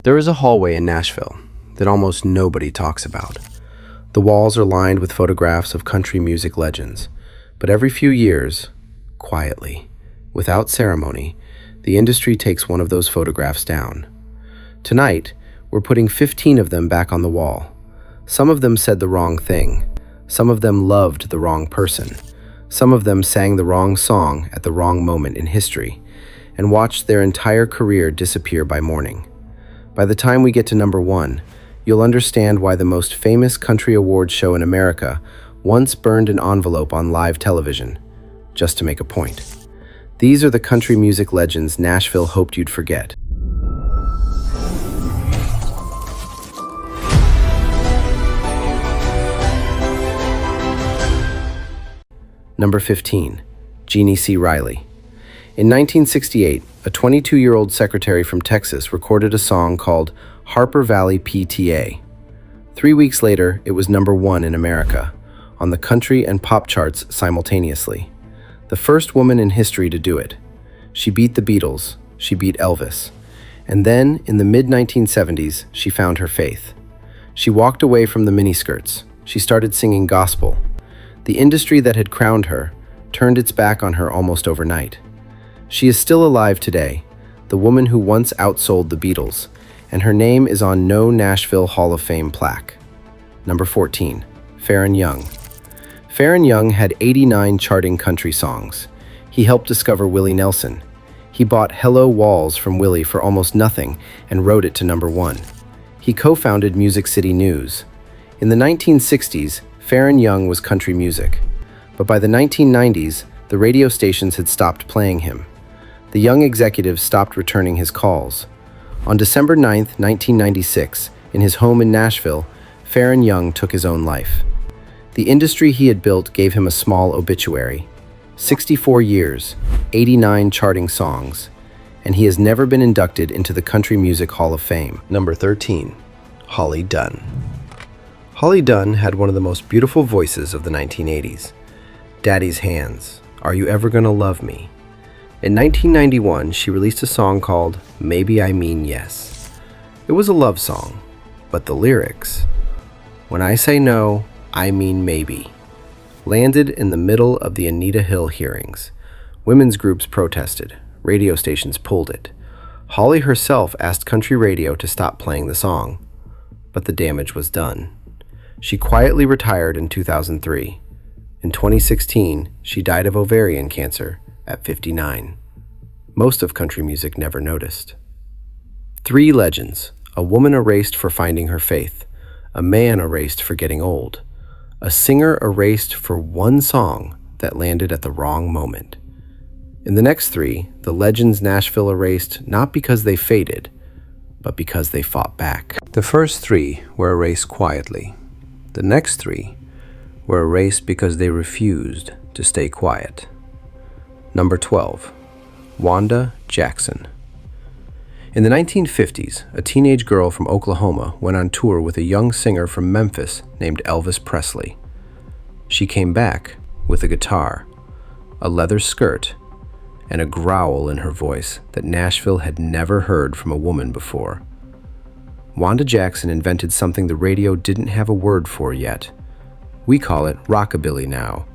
There is a hallway in Nashville that almost nobody talks about. The walls are lined with photographs of country music legends, but every few years, quietly, without ceremony, the industry takes one of those photographs down. Tonight, we're putting 15 of them back on the wall. Some of them said the wrong thing. Some of them loved the wrong person. Some of them sang the wrong song at the wrong moment in history and watched their entire career disappear by morning. By the time we get to number 1, you'll understand why the most famous country awards show in America once burned an envelope on live television, just to make a point. These are the country music legends Nashville hoped you'd forget. Number 15, Jeannie C. Riley. In 1968, a 22-year-old secretary from Texas recorded a song called Harper Valley PTA. 3 weeks later, it was number 1 in America, on the country and pop charts simultaneously. The first woman in history to do it. She beat the Beatles, she beat Elvis. And then, in the mid-1970s, she found her faith. She walked away from the miniskirts. She started singing gospel. The industry that had crowned her turned its back on her almost overnight. She is still alive today, the woman who once outsold the Beatles, and her name is on no Nashville Hall of Fame plaque. Number 14, Faron Young. Faron Young had 89 charting country songs. He helped discover Willie Nelson. He bought Hello Walls from Willie for almost nothing and wrote it to number 1. He co-founded Music City News. In the 1960s, Faron Young was country music. But by the 1990s, the radio stations had stopped playing him. The young executives stopped returning his calls. On December 9, 1996, in his home in Nashville, Faron Young took his own life. The industry he had built gave him a small obituary. 64 years, 89 charting songs, and he has never been inducted into the Country Music Hall of Fame. Number 13, Holly Dunn. Holly Dunn had one of the most beautiful voices of the 1980s. Daddy's Hands, Are You Ever Gonna Love Me? In 1991, she released a song called Maybe I Mean Yes. It was a love song, but the lyrics, when I say no, I mean maybe, landed in the middle of the Anita Hill hearings. Women's groups protested. Radio stations pulled it. Holly herself asked country radio to stop playing the song, but the damage was done. She quietly retired in 2003. In 2016, she died of ovarian cancer at 59. Most of country music never noticed. 3 legends: a woman erased for finding her faith, a man erased for getting old, a singer erased for one song that landed at the wrong moment. In the next 3, the legends Nashville erased not because they faded, but because they fought back. The first 3 were erased quietly. The next 3 were erased because they refused to stay quiet. Number 12, Wanda Jackson. In the 1950s, a teenage girl from Oklahoma went on tour with a young singer from Memphis named Elvis Presley. She came back with a guitar, a leather skirt, and a growl in her voice that Nashville had never heard from a woman before. Wanda Jackson invented something the radio didn't have a word for yet. We call it rockabilly now.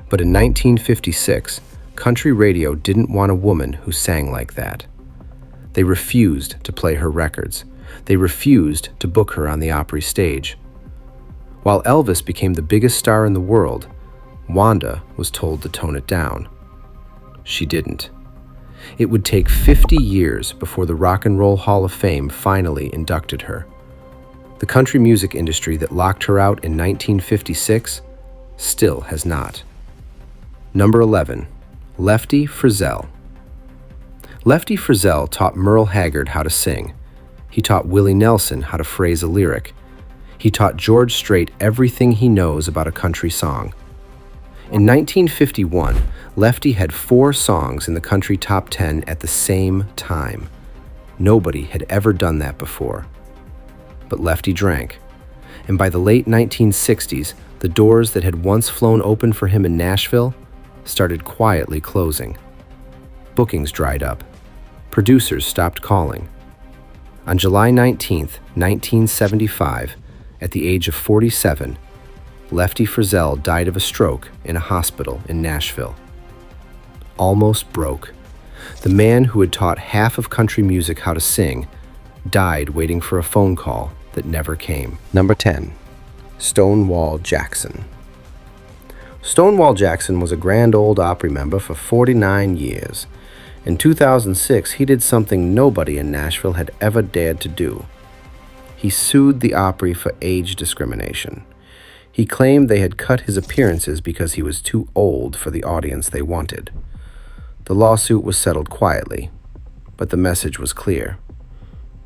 But in 1956, country radio didn't want a woman who sang like that. They refused to play her records. They refused to book her on the Opry stage. While Elvis became the biggest star in the world, Wanda was told to tone it down. She didn't. It would take 50 years before the Rock and Roll Hall of Fame finally inducted her. The country music industry that locked her out in 1956 still has not. Number 11, Lefty Frizzell. Lefty Frizzell taught Merle Haggard how to sing. He taught Willie Nelson how to phrase a lyric. He taught George Strait everything he knows about a country song. In 1951, Lefty had 4 songs in the country top 10 at the same time. Nobody had ever done that before. But Lefty drank. And by the late 1960s, the doors that had once flown open for him in Nashville started quietly closing. Bookings dried up. Producers stopped calling. On July 19, 1975, at the age of 47, Lefty Frizzell died of a stroke in a hospital in Nashville. Almost broke. The man who had taught half of country music how to sing died waiting for a phone call that never came. Number 10. Stonewall Jackson. Stonewall Jackson was a Grand Ole Opry member for 49 years. In 2006, he did something nobody in Nashville had ever dared to do. He sued the Opry for age discrimination. He claimed they had cut his appearances because he was too old for the audience they wanted. The lawsuit was settled quietly, but the message was clear.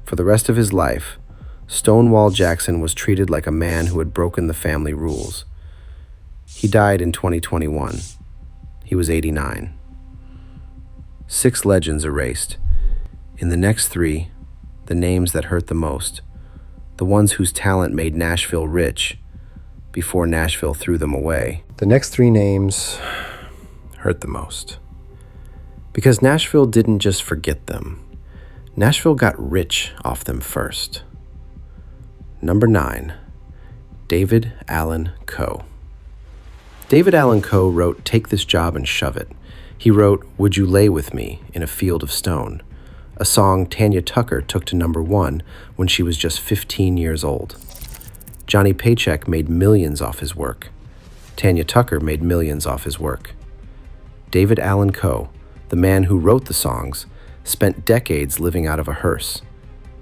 For the rest of his life, Stonewall Jackson was treated like a man who had broken the family rules. He died in 2021. He was 89. 6 legends erased. In the next 3, the names that hurt the most, the ones whose talent made Nashville rich before Nashville threw them away. The next 3 names hurt the most. Because Nashville didn't just forget them. Nashville got rich off them first. Number 9, David Allan Coe. David Allan Coe wrote Take This Job and Shove It. He wrote Would You Lay With Me in a Field of Stone, a song Tanya Tucker took to number 1 when she was just 15 years old. Johnny Paycheck made millions off his work. Tanya Tucker made millions off his work. David Allan Coe, the man who wrote the songs, spent decades living out of a hearse.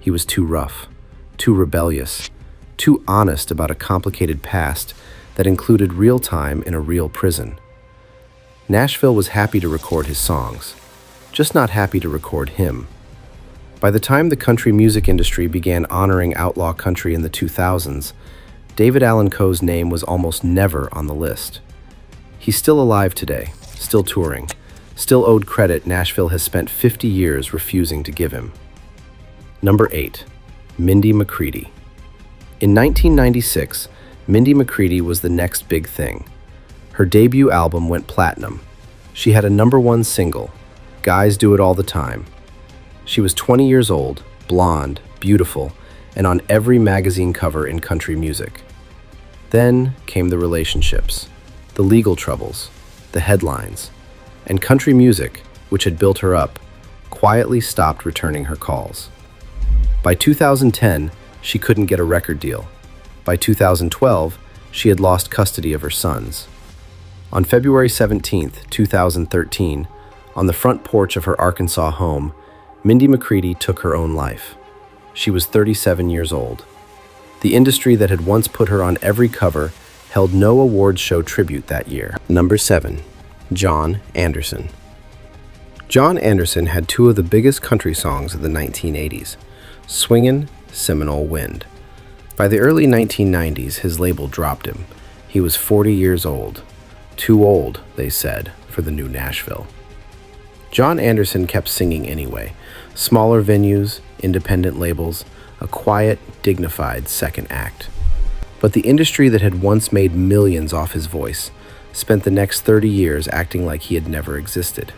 He was too rough, too rebellious, too honest about a complicated past that included real time in a real prison. Nashville was happy to record his songs, just not happy to record him. By the time the country music industry began honoring outlaw country in the 2000s, David Allan Coe's name was almost never on the list. He's still alive today, still touring, still owed credit Nashville has spent 50 years refusing to give him. Number 8. Mindy McCready. In 1996, Mindy McCready was the next big thing. Her debut album went platinum. She had a number 1 single, Guys Do It All the Time. She was 20 years old, blonde, beautiful, and on every magazine cover in country music. Then came the relationships, the legal troubles, the headlines, and country music, which had built her up, quietly stopped returning her calls. By 2010, she couldn't get a record deal. By 2012, she had lost custody of her sons. On February 17, 2013, on the front porch of her Arkansas home, Mindy McCready took her own life. She was 37 years old. The industry that had once put her on every cover held no awards show tribute that year. Number 7. John Anderson. John Anderson had 2 of the biggest country songs of the 1980s, Swingin', Seminole Wind. By the early 1990s, his label dropped him. He was 40 years old. Too old, they said, for the new Nashville. John Anderson kept singing anyway. Smaller venues, independent labels, a quiet, dignified second act. But the industry that had once made millions off his voice spent the next 30 years acting like he had never existed.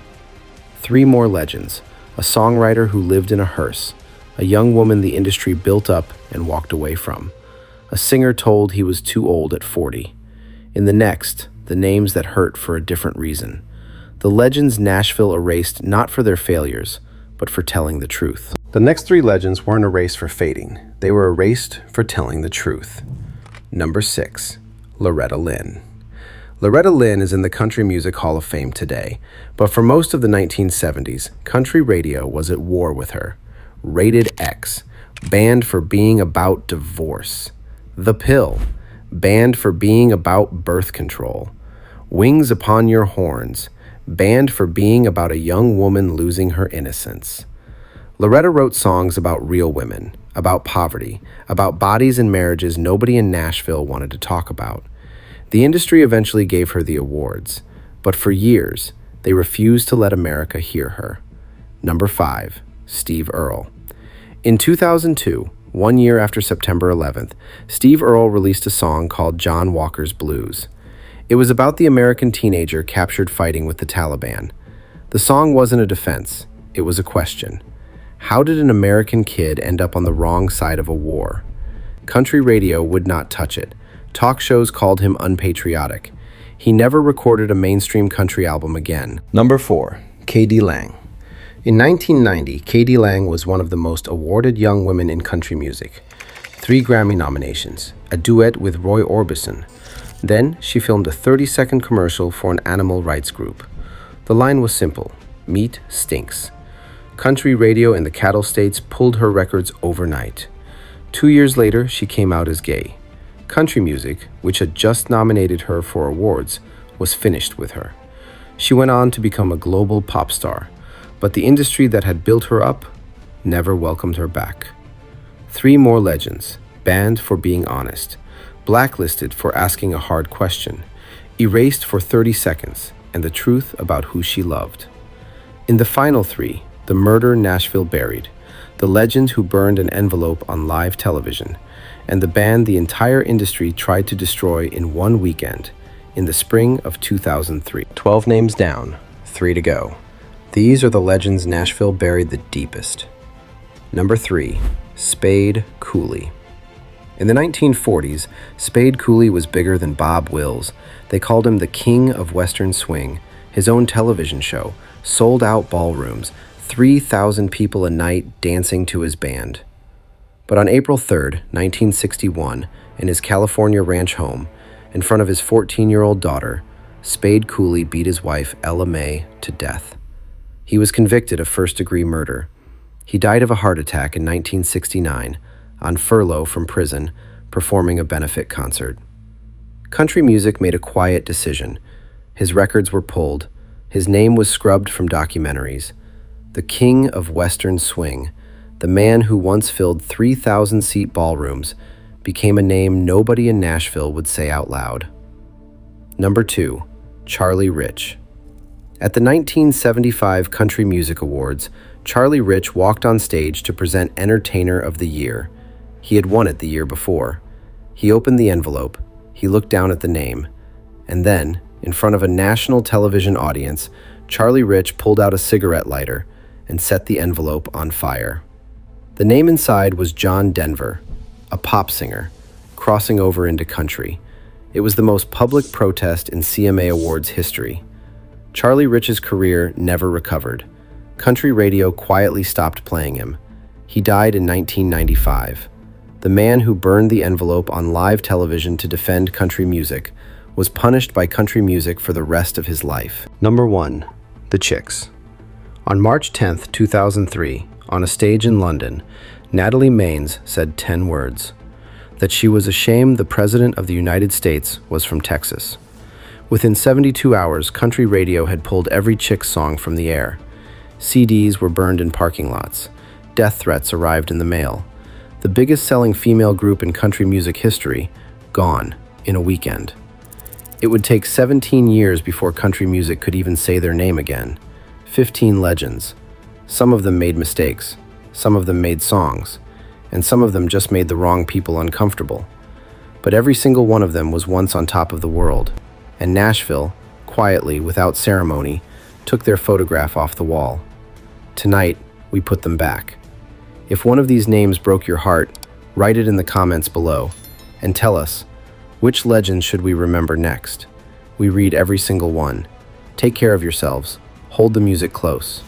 3 more legends, a songwriter who lived in a hearse, a young woman the industry built up and walked away from, a singer told he was too old at 40. In the next, the names that hurt for a different reason. The legends Nashville erased not for their failures, but for telling the truth. The next 3 legends weren't erased for fading. They were erased for telling the truth. Number 6. Loretta Lynn. Loretta Lynn is in the Country Music Hall of Fame today, but for most of the 1970s, country radio was at war with her. Rated X, banned for being about divorce. The Pill, banned for being about birth control. Wings Upon Your Horns, banned for being about a young woman losing her innocence. Loretta wrote songs about real women, about poverty, about bodies and marriages nobody in Nashville wanted to talk about. The industry eventually gave her the awards, but for years, they refused to let America hear her. Number 5. Steve Earle. In 2002, 1 year after September 11th, Steve Earle released a song called John Walker's Blues. It was about the American teenager captured fighting with the Taliban. The song wasn't a defense, it was a question. How did an American kid end up on the wrong side of a war? Country radio would not touch it. Talk shows called him unpatriotic. He never recorded a mainstream country album again. Number 4. K.D. Lang. In 1990, K.D. Lang was one of the most awarded young women in country music. 3 Grammy nominations, a duet with Roy Orbison. Then, she filmed a 30-second commercial for an animal rights group. The line was simple: meat stinks. Country radio in the cattle states pulled her records overnight. 2 years later, she came out as gay. Country music, which had just nominated her for awards, was finished with her. She went on to become a global pop star, but the industry that had built her up never welcomed her back. 3 more legends: banned for being honest, blacklisted for asking a hard question, erased for 30 seconds, and the truth about who she loved. In the final 3, the murder Nashville buried, the legend who burned an envelope on live television, and the band the entire industry tried to destroy in one weekend, in the spring of 2003. 12 names down, 3 to go. These are the legends Nashville buried the deepest. Number 3, Spade Cooley. In the 1940s, Spade Cooley was bigger than Bob Wills. They called him the king of Western swing. His own television show, sold out ballrooms, 3,000 people a night dancing to his band. But on April 3rd, 1961, in his California ranch home, in front of his 14-year-old daughter, Spade Cooley beat his wife, Ella Mae, to death. He was convicted of first-degree murder. He died of a heart attack in 1969, on furlough from prison, performing a benefit concert. Country music made a quiet decision. His records were pulled. His name was scrubbed from documentaries. The king of Western swing, the man who once filled 3,000-seat ballrooms, became a name nobody in Nashville would say out loud. Number 2, Charlie Rich. At the 1975 Country Music Awards, Charlie Rich walked on stage to present Entertainer of the Year. He had won it the year before. He opened the envelope, he looked down at the name, and then, in front of a national television audience, Charlie Rich pulled out a cigarette lighter and set the envelope on fire. The name inside was John Denver, a pop singer, crossing over into country. It was the most public protest in CMA Awards history. Charlie Rich's career never recovered. Country radio quietly stopped playing him. He died in 1995. The man who burned the envelope on live television to defend country music was punished by country music for the rest of his life. Number 1, The Chicks. On March 10, 2003, on a stage in London, Natalie Maines said 10 words: that she was ashamed the President of the United States was from Texas. Within 72 hours, country radio had pulled every Chicks song from the air. CDs were burned in parking lots. Death threats arrived in the mail. The biggest selling female group in country music history, gone in a weekend. It would take 17 years before country music could even say their name again. 15 legends. Some of them made mistakes. Some of them made songs. And some of them just made the wrong people uncomfortable. But every single one of them was once on top of the world. And Nashville, quietly, without ceremony, took their photograph off the wall. Tonight, we put them back. If one of these names broke your heart, write it in the comments below, and tell us, which legends should we remember next? We read every single one. Take care of yourselves. Hold the music close.